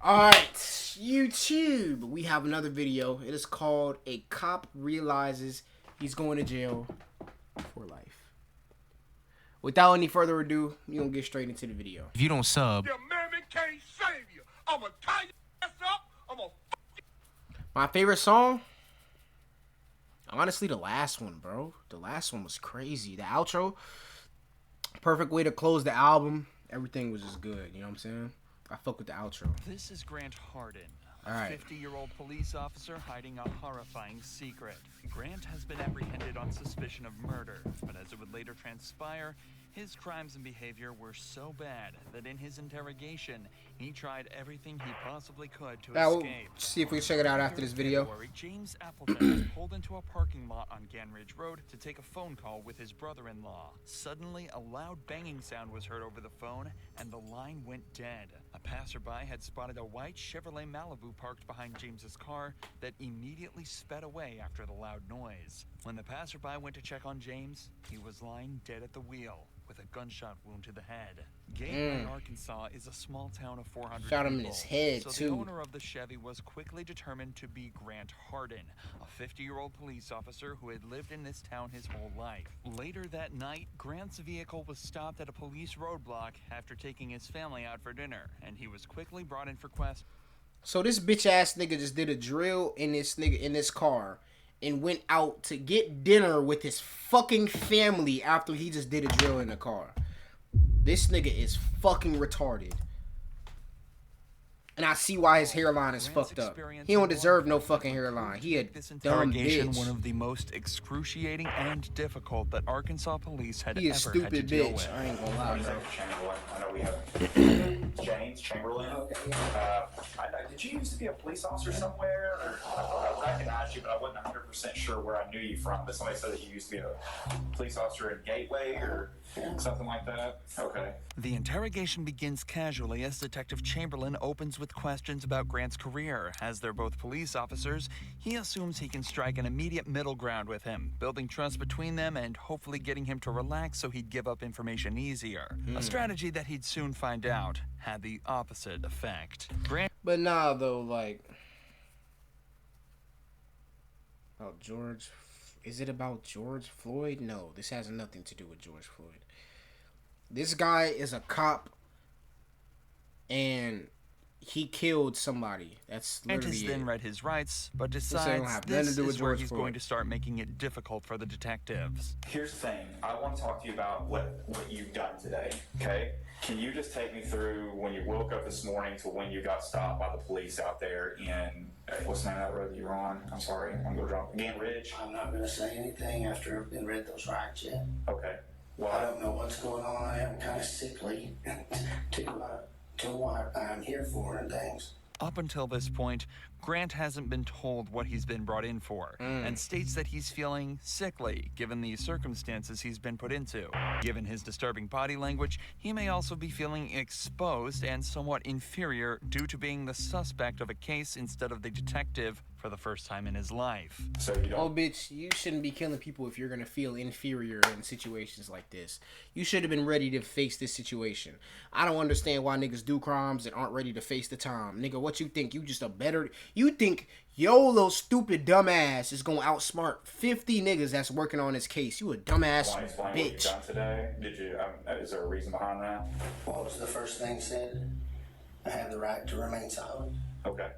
Alright, YouTube, we have another video. It is called A Cop Realizes He's Going to Jail for Life. Without any further ado, we're going to get straight into the video. If you don't sub, your mammy can't save you. I'm going to tie your ass up. I'm going to my favorite song? Honestly, the last one, bro. The last one was crazy. The outro, perfect way to close the album. Everything was just good, you know what I'm saying? I fuck with the outro. This is Grant Hardin, a All right. 50-year-old police officer hiding a horrifying secret. Grant has been apprehended on suspicion of murder, but as it would later transpire, his crimes and behavior were so bad that in his interrogation, he tried everything he possibly could to Now, we'll escape. see if we can check it out after this video. February, James Appleton was pulled into a parking lot on Ganridge Road to take a phone call with his brother-in-law. Suddenly, a loud banging sound was heard over the phone, and the line went dead. A passerby had spotted a white Chevrolet Malibu parked behind James's car that immediately sped away after the loud noise. When the passerby went to check on James, he was lying dead at the wheel with a gunshot wound to the head. Gateway, Arkansas is a small town of 400 Shot him in people, his head, so too. the owner of the Chevy was quickly determined to be Grant Hardin, a 50-year-old police officer who had lived in this town his whole life. Later that night, Grant's vehicle was stopped at a police roadblock after taking his family out for dinner, and he was quickly brought in for questioning. So this bitch ass nigga just did a drill in this car and went out to get dinner with his fucking family after he just did a drill in the car. This nigga is fucking retarded. And I see why his hairline is fucked up. He don't deserve no fucking hairline. He a This dumb interrogation bitch. one of the most excruciating and difficult that Arkansas police had He a ever had to stupid deal bitch. with. I ain't gonna lie, bro. Chamberlain. I know we have James Chamberlain. Okay, yeah. Did you used to be a police officer somewhere? Or, I thought I recognized you, but I wasn't 100% sure where I knew you from. But somebody said that you used to be a police officer at Gateway or something like that. Okay. The interrogation begins casually as Detective Chamberlain opens with questions about Grant's career. As they're both police officers, he assumes he can strike an immediate middle ground with him, building trust between them and hopefully getting him to relax so he'd give up information easier. A strategy that he'd soon find out had the opposite effect. Grant But nah, though, like, about George. Is it about George Floyd? No, this has nothing to do with George Floyd. This guy is a cop, and he killed somebody. That's has literally then it. read his rights, but don't decides have nothing to this do with is where George he's Floyd. going to start making it difficult for the detectives. Here's the thing. I want to talk to you about what you've done today. Okay. Can you just take me through when you woke up this morning to when you got stopped by the police out there in what's the name of that road that you were on? I'm sorry, I'm going drunk. Ganridge. I'm not gonna say anything after I've been read those rights yet. Okay. I Well, don't know what's going on. I am kind of sickly to what I'm here for and things. Up until this point, Grant hasn't been told what he's been brought in for, and states that he's feeling sickly given the circumstances he's been put into. Given his disturbing body language, he may also be feeling exposed and somewhat inferior due to being the suspect of a case instead of the detective for the first time in his life. so you Oh, don't. bitch, you shouldn't be killing people if you're gonna feel inferior in situations like this. You should have been ready to face this situation. I don't understand why niggas do crimes and aren't ready to face the time. Nigga, what you think? You just a better... You think your little stupid dumbass is gonna outsmart 50 niggas that's working on this case. You a dumbass Want to explain what you've bitch. done today? Did you? Is there a reason behind that? What was the first thing said? I have the right to remain silent. Okay.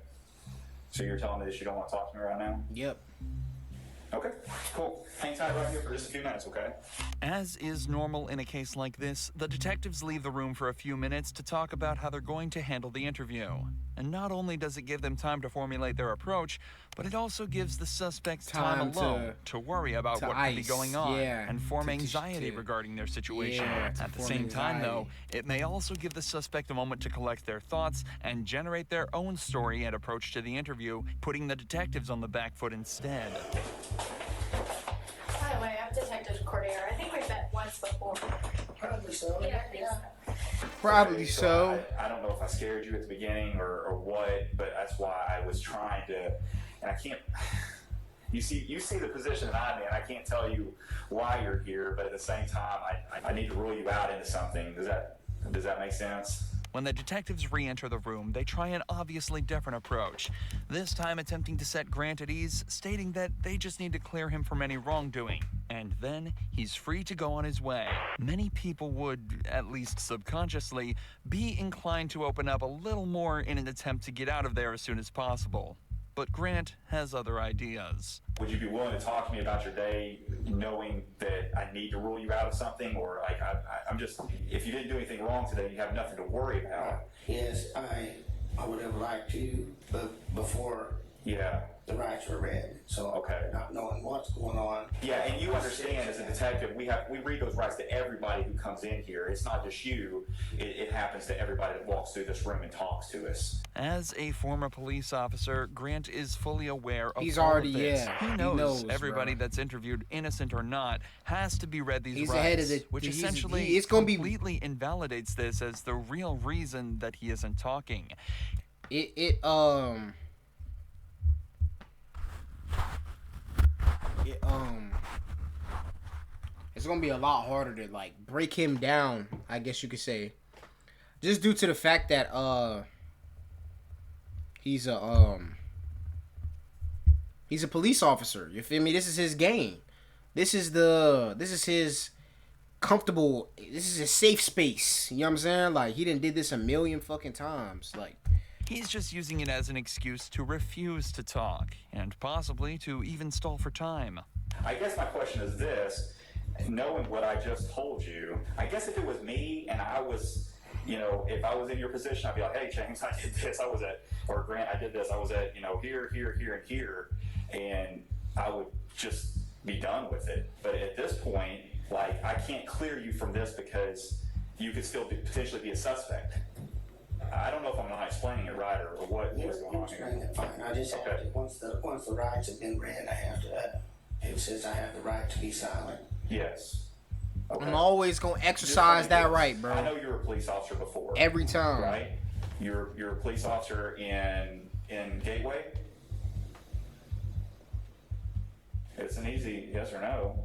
So you're telling me that you don't want to talk to me right now? Yep. Okay. Cool. Hang tight right here for just a few minutes, okay? As is normal in a case like this, the detectives leave the room for a few minutes to talk about how they're going to handle the interview. And not only does it give them time to formulate their approach, but it also gives the suspects time Time alone to worry about to what could be ice, going on yeah, and form to- anxiety to- regarding their situation. yeah, to At the form same time, though, anxiety. it may also give the suspect a moment to collect their thoughts and generate their own story and approach to the interview, putting the detectives on the back foot instead. By the way, I'm Detective Cordier. I think we've met once before. Probably so. Yeah, I think so. Probably Okay, so. I don't know if I scared you at the beginning or what, but that's why I was trying to, and I can't. You see the position that I'm in. I can't tell you why you're here, but at the same time, I need to rule you out into something. Does that make sense? When the detectives re-enter the room, they try an obviously different approach, this time attempting to set Grant at ease, stating that they just need to clear him from any wrongdoing, and then he's free to go on his way. Many people would, at least subconsciously, be inclined to open up a little more in an attempt to get out of there as soon as possible. But Grant has other ideas. Would you be willing to talk to me about your day, knowing that I need to rule you out of something, or like I'm just, if you didn't do anything wrong today, you have nothing to worry about. Yes, I would have liked to, but before Yeah. the rights were read, so Okay. not knowing what's going on. Yeah, and you understand as a detective, we read those rights to everybody who comes in here. It's not just you. It happens to everybody that walks through this room and talks to us. As a former police officer, Grant is fully aware of He's all already- of this. yeah, He he knows, knows, everybody bro. that's interviewed, innocent or not, has to be read these He's rights, ahead of the- which he's- essentially it's gonna be- completely invalidates this as the real reason that he isn't talking. It's gonna be a lot harder to like break him down, I guess you could say, just due to the fact that he's a police officer. You feel me? This is his game. This is his comfortable. This is his safe space. You know what I'm saying? Like he done did this a million fucking times. Like. He's just using it as an excuse to refuse to talk, and possibly to even stall for time. I guess my question is this, knowing what I just told you, I guess if it was me and I was, if I was in your position, I'd be like, hey, James, I did this, or Grant, I did this, I was at, here, and here, and I would just be done with it. But at this point, like, I can't clear you from this because you could still potentially be a suspect. I don't know if I'm not explaining it right or what is going on Explain here. it fine. I just have to, once the rights have been read, I have to, it says I have the right to be silent. Yes. Okay. I'm always gonna exercise that right, I bro. know you were a police officer before. Every time. Right? You're a police officer in Gateway? It's an easy yes or no.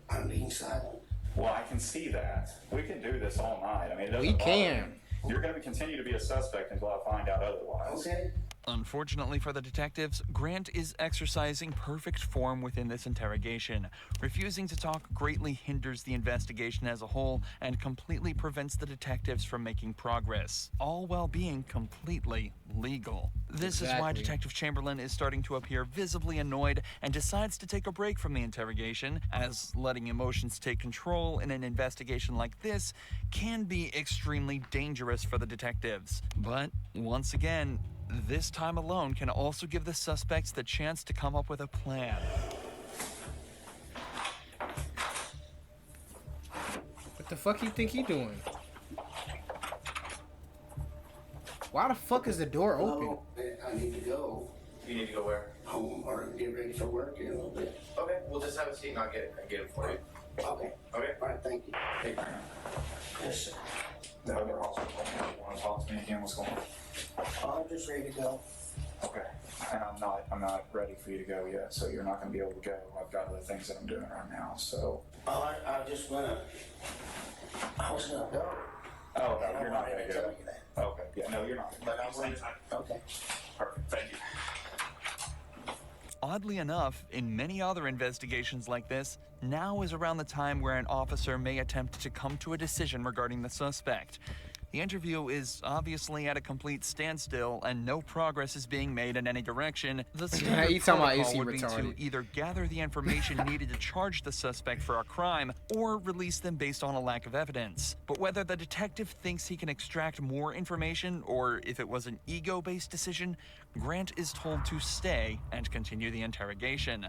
I'm being silent. Well, I can see that. We can do this all night. I mean, it doesn't We bother can. me. You're going to continue to be a suspect until I find out otherwise. Okay? Unfortunately for the detectives, Grant is exercising perfect form within this interrogation. Refusing to talk greatly hinders the investigation as a whole and completely prevents the detectives from making progress, all while being completely legal. This is why Exactly. Detective Chamberlain is starting to appear visibly annoyed and decides to take a break from the interrogation, as letting emotions take control in an investigation like this can be extremely dangerous for the detectives. But once again, this time alone can also give the suspects the chance to come up with a plan. What the fuck you think he doing? Why the fuck is the door open? Oh, I need to go You need to go where? home or get ready for work in a little bit. Okay, we'll just have a seat and I'll get it for you. Okay. Okay. All right, thank you. Hey, Yes, sir. the other officer told me you want to talk to me again. What's going on? I'm just ready to go. Okay. And I'm not ready for you to go yet, so you're not going to be able to go. I've got other things that I'm doing right now, so. Oh, I was gonna go. Oh, And no, I you're not wanted going to to tell go. you that. Okay, yeah, no, you're not. But I Same wanted, time. okay. Perfect, thank you. Oddly enough, in many other investigations like this, now is around the time where an officer may attempt to come to a decision regarding the suspect. The interview is obviously at a complete standstill and no progress is being made in any direction. The standard You talking about is protocol he would be to retarded? either gather the information needed to charge the suspect for a crime or release them based on a lack of evidence. But whether the detective thinks he can extract more information or if it was an ego-based decision, Grant is told to stay and continue the interrogation.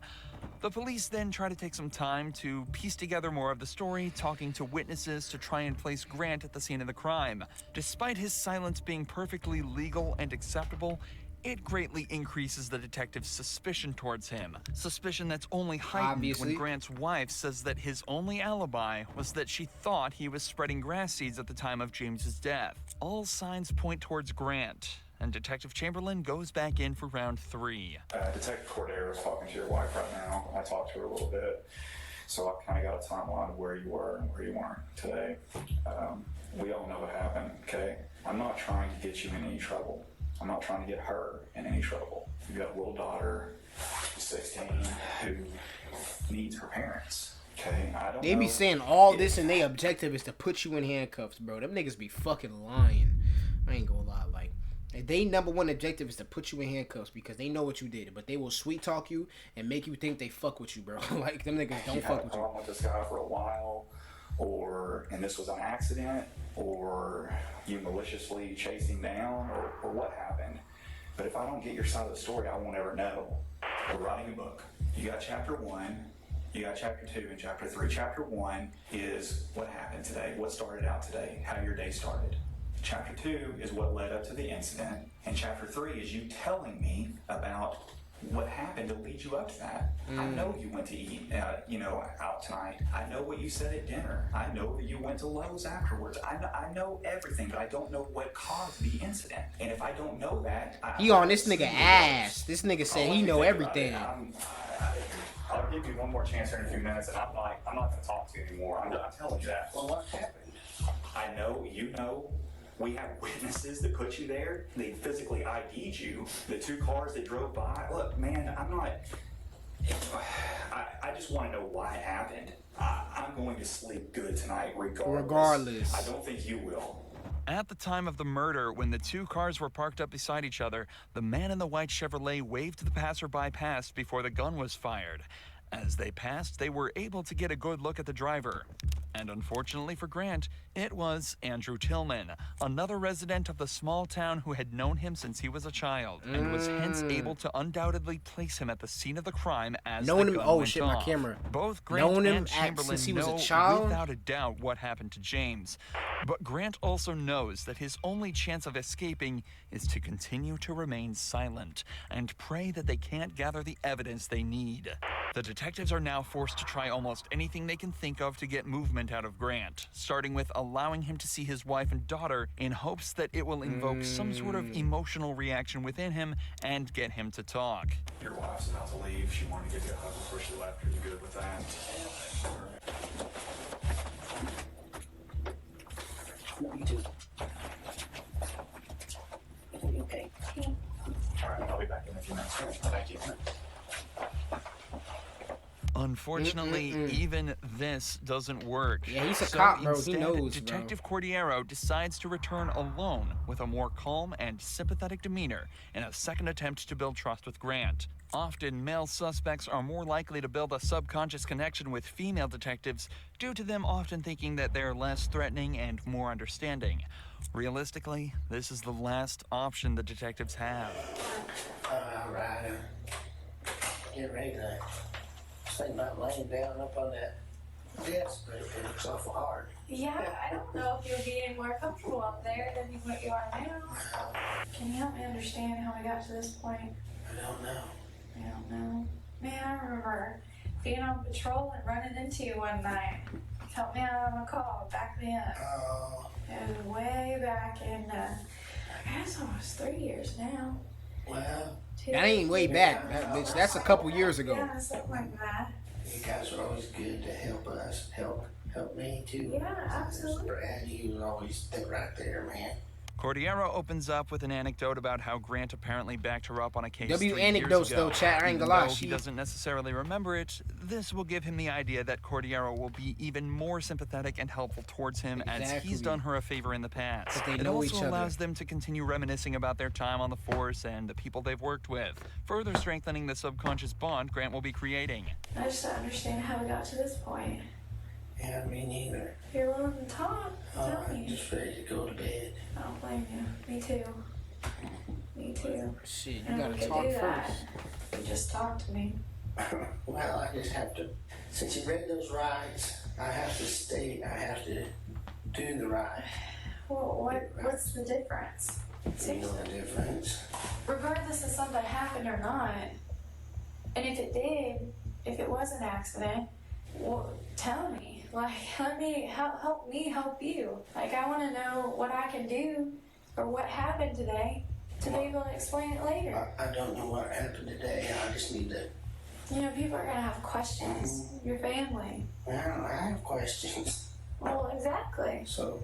The police then try to take some time to piece together more of the story, talking to witnesses to try and place Grant at the scene of the crime. Despite his silence being perfectly legal and acceptable, it greatly increases the detective's suspicion towards him. Suspicion that's only heightened Obviously. when Grant's wife says that his only alibi was that she thought he was spreading grass seeds at the time of James's death. All signs point towards Grant, and Detective Chamberlain goes back in for round 3. Detective Cordero is talking to your wife right now. I talked to her a little bit. So I've kind of got a timeline of where you were and where you weren't today. We all know what happened, okay? I'm not trying to get you in any trouble. I'm not trying to get her in any trouble. You've got a little daughter, she's 16, who needs her parents, okay? I don't They be know saying all if- this and their objective is to put you in handcuffs, bro. Them niggas be fucking lying. I ain't gonna lie. Like, they number one objective is to put you in handcuffs because they know what you did. But they will sweet talk you and make you think they fuck with you, bro. Like, them niggas don't you had fuck a with you. problem with this guy for a while, and this was an accident, or you maliciously chased him down, or what happened. But if I don't get your side of the story, I won't ever know. We're writing a book. You got chapter 1, you got chapter 2, and chapter 3. Chapter 1 is what happened today, what started out today, how your day started. Chapter 2 is what led up to the incident, and chapter 3 is you telling me about what happened to lead you up to that. I know you went to eat, out tonight. I know what you said at dinner. I know that you went to Lowe's afterwards. I know everything, but I don't know what caused the incident. And if I don't know that, He on this nigga ass. This nigga said he know everything. I'll give you one more chance here in a few minutes, and I'm not going to talk to you anymore. I'm telling you that. Well, what happened? I know, you know. We have witnesses that put you there. They physically ID'd you. The 2 cars that drove by. Look, man, I just want to know why it happened. I'm going to sleep good tonight regardless. I don't think you will. At the time of the murder, when the 2 cars were parked up beside each other, the man in the white Chevrolet waved to the passerby past before the gun was fired. As they passed, they were able to get a good look at the driver. And unfortunately for Grant, it was Andrew Tillman, another resident of the small town who had known him since he was a child, and was hence able to undoubtedly place him at the scene of the crime as Knowing the him, gun oh went shit, off. my camera. Both Grant Knowing him and Chamberlain since he was a know child? without a doubt what happened to James. But Grant also knows that his only chance of escaping is to continue to remain silent and pray that they can't gather the evidence they need. The detectives are now forced to try almost anything they can think of to get movement out of Grant, starting with allowing him to see his wife and daughter in hopes that it will invoke some sort of emotional reaction within him and get him to talk. Your wife's about to leave. She wanted to give you a hug before she left. Are you good with that? Me too. Okay. All right, I'll be back in a few minutes. Thank you. Unfortunately, even this doesn't work. Yeah, he's a So cop, bro. He instead, knows, bro. Detective Cordiero decides to return alone with a more calm and sympathetic demeanor in a second attempt to build trust with Grant. Often, male suspects are more likely to build a subconscious connection with female detectives due to them often thinking that they're less threatening and more understanding. Realistically, this is the last option the detectives have. All right. Get ready to think about laying down up on that desk, but it looks awful hard. Yeah, I don't know if you'll be any more comfortable up there than what you are now. Can you help me understand how we got to this point? I don't know. I don't know. Man, I remember being on patrol and running into you one night. Help me out on a call, back me up. Oh, It was way back in, I guess almost 3 years now. well, 2 That ain't way back, bitch. That's a couple years ago. Yeah, something like that. you guys are always good to help us, help me too. Yeah, absolutely. Brad, you was always right there, man. Cordiero opens up with an anecdote about how Grant apparently backed her up on a case W 3 anecdotes, years ago. though, chat. I ain't Even gonna lie, though she- he doesn't necessarily remember it, this will give him the idea that Cordiero will be even more sympathetic and helpful towards him as he's Exactly. done her a favor in the past. But they It know also each other. allows them to continue reminiscing about their time on the force and the people they've worked with, further strengthening the subconscious bond Grant will be creating. I just don't understand how we got to this point. Yeah, me neither. If you're willing to talk, Oh, tell I'm me. just ready to go to bed. I don't blame you. Me too. Me too. Shit, you And gotta we could talk do that. first. You just talk to me. Well, I just have to, since you read those rides, I have to do the ride. Well, what's the difference? You know the difference. Regardless of something happened or not, and if it did, if it was an accident, well, tell me. Like, help me help you. Like, I want to know what I can do or what happened today to be able to explain it later. I don't know what happened today. I just need to You know, people are gonna have questions. Your family. I have questions. Well, exactly. So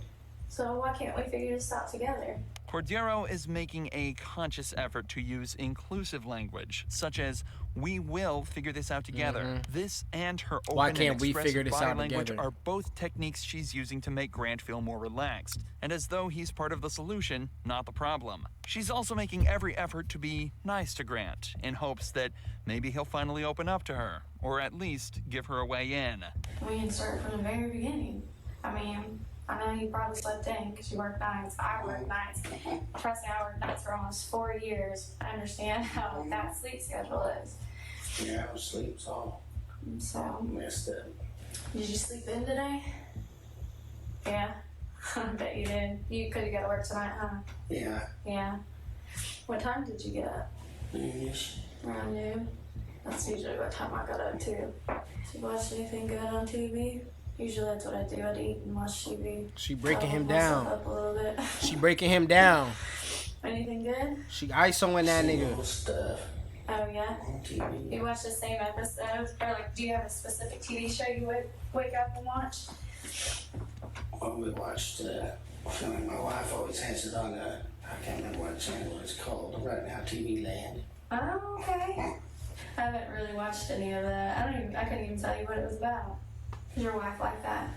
why can't we figure this out together? Cordero is making a conscious effort to use inclusive language, such as "we will figure this out together." This and her open Why and can't we expressive figure this body out language together? are both techniques she's using to make Grant feel more relaxed, and as though he's part of the solution, not the problem. She's also making every effort to be nice to Grant, in hopes that maybe he'll finally open up to her, or at least give her a way in. We can start from the very beginning. I mean, I know you probably slept in because you work nights. I work nights. Trust me, I worked nights for almost 4 years. I understand how that sleep schedule is. yeah, I was sleep's all So, messed up. did you sleep in today? Yeah, I bet you did. You could have got to work tonight, huh? Yeah, Yeah. What time did you get up? noonish. Around noon. That's usually what time I got up too. Did you watch anything good on TV? Usually that's what I do. I'd eat and watch TV. She breaking him Myself down. up a little bit. She breaking him down. Anything good? She ISOing that nigga. Simple stuff Oh yeah. on TV. You watch the same episodes, or like, do you have a specific TV show you would wake up and watch? Well, we watched, I mean, my wife always has it on, I can't remember what channel it's called, Right Now TV Land. Oh, okay. I haven't really watched any of that. I couldn't even tell you what it was about. Is your wife like that?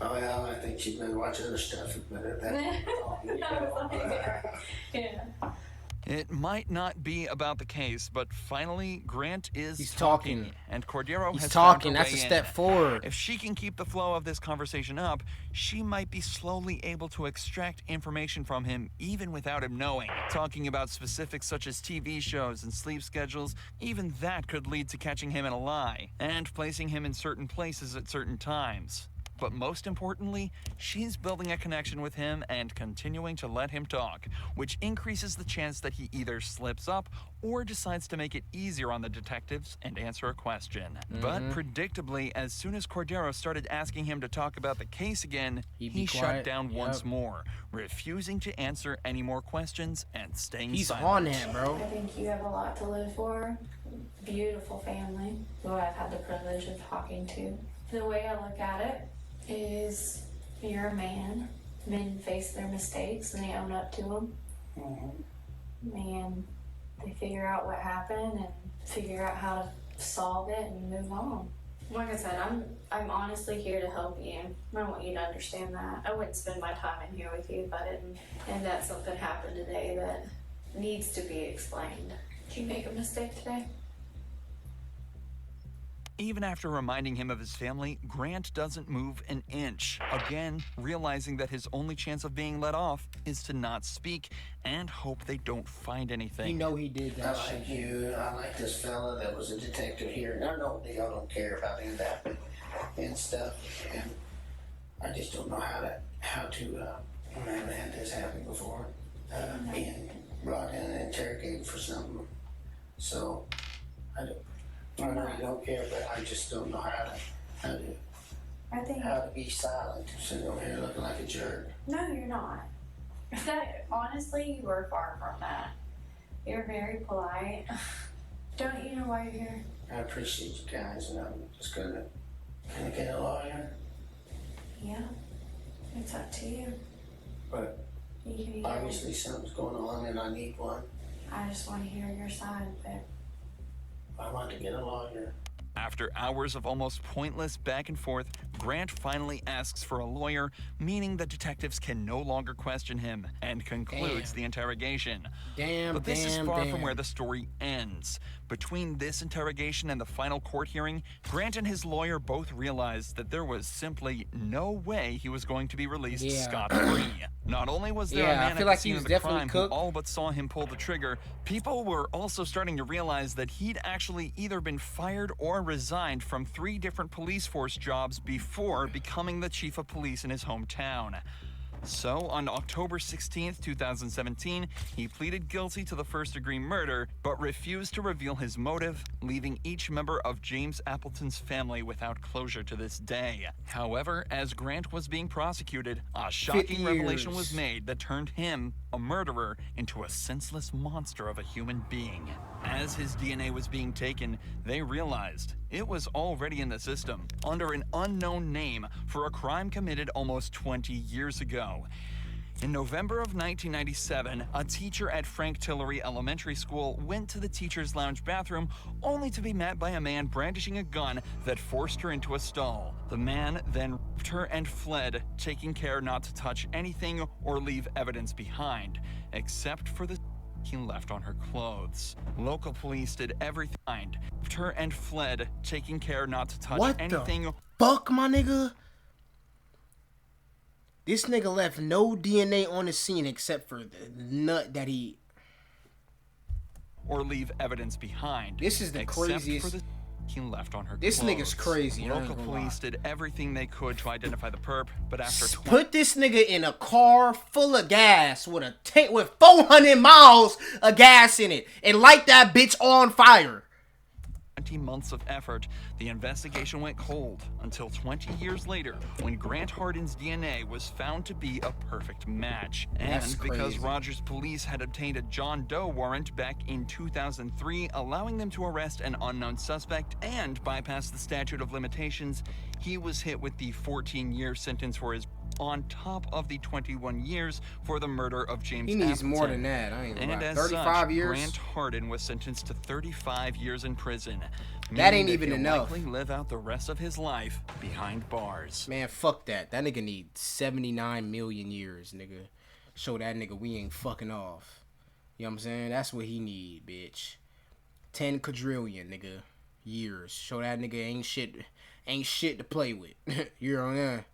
Oh, well, I think she'd better watch other stuff, but that's all. Yeah. It might not be about the case, but finally, Grant is He's talking. and Cordero He's has talking. found her That's a way step in. forward. If she can keep the flow of this conversation up, she might be slowly able to extract information from him even without him knowing. Talking about specifics such as TV shows and sleep schedules, even that could lead to catching him in a lie and placing him in certain places at certain times. But most importantly, she's building a connection with him and continuing to let him talk, which increases the chance that he either slips up or decides to make it easier on the detectives and answer a question. But predictably, as soon as Cordero started asking him to talk about the case again, He'd be he shut quiet. down once Yep. more, refusing to answer any more questions and staying He's silent. on that, bro. I think you have a lot to live for. Beautiful family, who I've had the privilege of talking to. The way I look at it is, you're a man. Men face their mistakes and they own up to them. And they figure out what happened and figure out how to solve it and move on. Like I said, I'm honestly here to help you. I want you to understand that. I wouldn't spend my time in here with you if I didn't. And that something happened today that needs to be explained. Did you make a mistake today? Even after reminding him of his family, Grant doesn't move an inch. Again, realizing that his only chance of being let off is to not speak and hope they don't find anything. You know he did I that like shit. you, I like this fella that was a detective here, and I know y'all don't care about any of that and stuff, and I just don't know how to, I haven't had this happen before, being brought in and interrogated for something, so, I know you don't care, but I just don't know how to be silent, sitting over here looking like a jerk. No, you're not. That, honestly, you were far from that. You're very polite. Don't you know why you're here? I appreciate you guys, and I'm just gonna get a lawyer, Yeah. It's up to you. but You can either, obviously something's going on and I need one. I just want to hear your side, but I want to get a lawyer. After hours of almost pointless back and forth, Grant finally asks for a lawyer, meaning the detectives can no longer question him, and concludes Damn. the interrogation. Damn, But this is damn, far damn. from where the story ends. Between this interrogation and the final court hearing, Grant and his lawyer both realized that there was simply no way he was going to be released Yeah. scot-free. Not only was there Yeah, a I man feel at the like he scene was of the definitely crime cooked. who all but saw him pull the trigger, people were also starting to realize that he'd actually either been fired or resigned from 3 different police force jobs before becoming the chief of police in his hometown. So, on October 16th, 2017, he pleaded guilty to the first-degree murder, but refused to reveal his motive, leaving each member of James Appleton's family without closure to this day. However, as Grant was being prosecuted, a shocking revelation was years. made that turned him a murderer into a senseless monster of a human being. As his DNA was being taken, they realized it was already in the system under an unknown name for a crime committed almost 20 years ago. In November of 1997, a teacher at Frank Tillery Elementary School went to the teacher's lounge bathroom only to be met by a man brandishing a gun that forced her into a stall. The man then raped her and fled, taking care not to touch anything or leave evidence behind, except for the he left on her clothes. Local police did everything, raped her and fled, taking care not to touch What anything. the fuck, my nigga? This nigga left no DNA on the scene except for the nut that he... Or leave evidence behind. This is the except craziest... For the he left on her This clothes. nigga's crazy. Local police did everything they could to identify the perp, but after Put this nigga in a car full of gas with a tank with 400 miles of gas in it and light that bitch on fire. 20 months of effort, the investigation went cold until 20 years later when Grant Hardin's DNA was found to be a perfect match. That's And because crazy. Rogers police had obtained a John Doe warrant back in 2003, allowing them to arrest an unknown suspect and bypass the statute of limitations, he was hit with the 14-year sentence for his on top of the 21 years for the murder of James He needs Appleton. more than that. I ain't gonna And lie. as 35 such, years? Grant Hardin was sentenced to 35 years in prison. That meaning ain't even he'll enough. likely live out the rest of his life behind bars. Man, fuck that. That nigga need 79 million years, nigga. Show that nigga we ain't fucking off. You know what I'm saying? That's what he need, bitch. 10 quadrillion, nigga. Years. Show that nigga ain't shit to play with. You know what I'm saying?